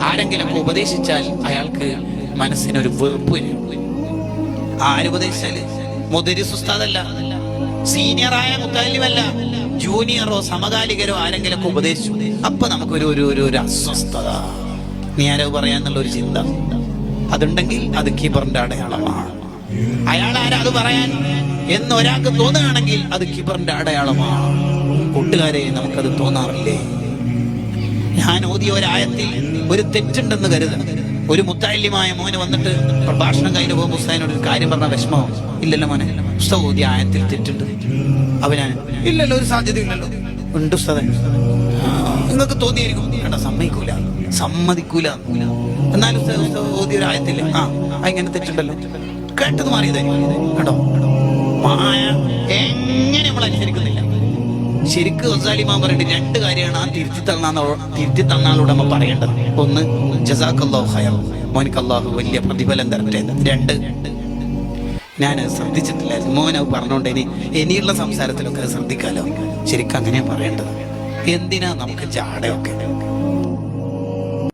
ആരെങ്കിലൊക്കെ ഉപദേശിച്ചാൽ അയാൾക്ക് മനസ്സിനൊരു വെറുപ്പ് വരും. ആരുപദേശിച്ചാല് മുദരിസ് ഉസ്താദല്ല, സീനിയറായ മുത്തല്ലിമല്ല, ജൂനിയറോ സമകാലികരോ ആരെങ്കിലൊക്കെ ഉപദേശിച്ചു, അപ്പൊ നമുക്കൊരു ഒരു അസ്വസ്ഥത, നീ ആരോ പറയാന്നുള്ള ഒരു ചിന്ത അതുണ്ടെങ്കിൽ അത് കിബറിന്റെ അടയാളമാണ്. അയാൾ ആരാ അത് പറയാൻ എന്ന് ഒരാൾക്ക് തോന്നുകയാണെങ്കിൽ അത് കിബറിന്റെ അടയാളമാണ്. കൂട്ടുകാരെ, നമുക്കത് തോന്നാറില്ലേ? ഞാൻ ഓതിയ ഒരായത്തിൽ ഒരു തെറ്റുണ്ടെന്ന് കരുതണം. ഒരു മുത്തല്ലിമായ മോന് വന്നിട്ട് പ്രഭാഷണം കഴിഞ്ഞു പോകുമ്പോൾ ഉസ്താദിനോട് ഒരു കാര്യം പറഞ്ഞ വിഷമോ? ഇല്ലല്ലോ മോനെ, ഉസ്താദ് ഓതിയ ആയത്തിൽ തെറ്റുണ്ട്. അവനാണ് ഇല്ലല്ലോ, ഒരു സാധ്യതയില്ലല്ലോ. ഉണ്ട് ഉസ്താദേ, നിങ്ങൾക്ക് തോന്നിയായിരിക്കും. കേട്ടോ, സമ്മതിക്കൂല. എന്നാലും ഓതിയ ഒരു ആയത്തില്ല, അങ്ങനെ തെറ്റുണ്ടല്ലോ, കേട്ടത് മാറിയതായിരിക്കും. കേട്ടോ, എങ്ങനെ നമ്മൾ അനുസരിക്കുന്നില്ല. ശരിക്കും ഗസാലിമാൻ പറയുന്നത് രണ്ട് കാര്യമാണ് ആ തിരുത്തി തന്നാളോട് നമ്മൾ പറയേണ്ടത്. ഒന്ന്, ജസാക്കല്ലാഹു ഖൈർ, മോനിക്ക് അല്ലാഹു വലിയ പ്രതിഫലം തരട്ടെ. രണ്ട്, ഞാൻ ശ്രദ്ധിച്ചിട്ടില്ലായിരുന്നു, മോനെ പറഞ്ഞോണ്ട് ഇനിയുള്ള സംസാരത്തിലൊക്കെ ശ്രദ്ധിക്കാലോ. ശരിക്കും അങ്ങനെയാ പറയേണ്ടത്. എന്തിനാ നമുക്ക് ജാടയൊക്കെ?